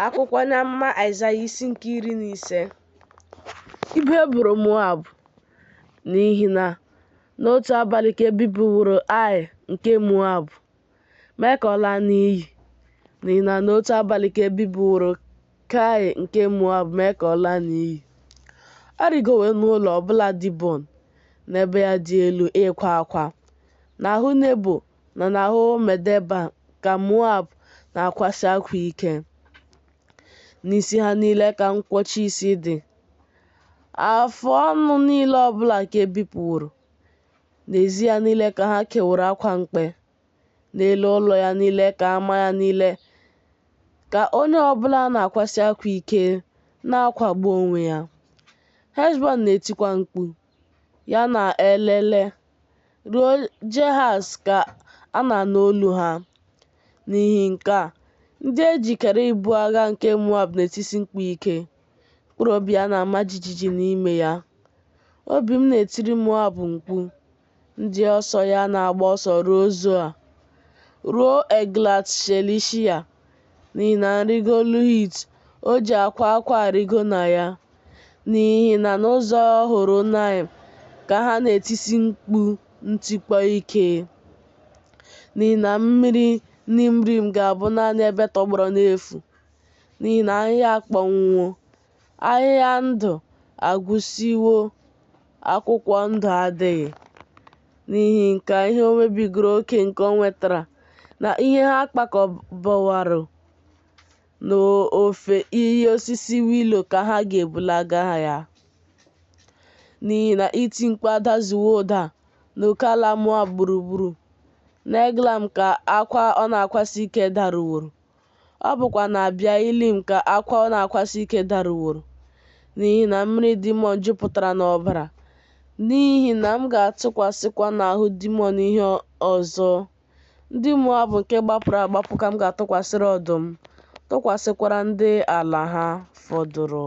Akwụkwọ n'amụma Aịzaya isi nke 15. Ibu eboro Moab, n'ihi na n'otu abalị ka e bipụrụ Ai nke Moab, mee ka ọ laa n'iyi. N'ihi na n'otu abalị ka e bipụrụ Kai nke Moab, mee ka ọ laa n'iyi. Ọ rịgowo n'ụlọ ọbụla Dibọn, n'ebe ya dị elu, ịkwa akwa. N'ahụ Nebo na n'ahụ Medeba ka Moab na-akwasị akwa ike. N'isi ha niile ka nkwọchi isi dị. Afụ ọnụ niile ọbụla ka e bipụrụ. N'ezi ya niile ka ha kewara akwa mkpe. N'elu ụlọ ya niile ka ama ya niile ka onye ọbụla na-akwasị akwa ike na-akwagbu onwe ya. Heshbọn na-etikwa mkpu, ya na Elele, ruo Jehaz ka a na-anụ olu ha. N'ihi nke a, ndị ejikere ibu agha nke Moab na-etisi mkpu ike. Mkpụrụ obi ya na-ama jijiji n'ime ya. Obi m na-etiri Moab mkpu. Ndị ọsọ ya na-agba ọsọ ruo Zoa, ruo Eglat Shelishiya. N'ihi na nrigo Luhit o ji akwa akwa arịgo na ya. N'ihi na n'ụzọ Horonaim ka ha na-etisi mkpu ntikpọ ike. N'ihi na mmiri Nimrim ga-abụ naanị ebe tọgbọrọ n'efu. N'ihi na ahịhịa akpọnwụwo, ahịhịa ndụ agwụsịwo, akwụkwọ ndụ adịghị. N'ihi nke ihe o mebigoro oke nke o nwetara, na ihe ha kpakọbaworo n'ofe iyi osisi wilo ka ha ga-ebulaga ya. N'ihi na iti mkpu adazuwo ụda n'oke ala Moab gburugburu. N'Eglam ka akwa ọ na-akwasị ike daruworo. Ọ bụkwa na Abialim ka akwa ọ na-akwasị ike daruworo. N'ihi na mmiri Dimọn jupụtara n'ọbara. N'ihi na m ga-atụkwasịkwa n'ahụ Dimọn ihe ọzọ. Ndị Moab nke gbapụrụ agbapụ ka m ga-atụkwasịrị ọdụm, tụkwasịkwara ndị ala ha fọdụrụ.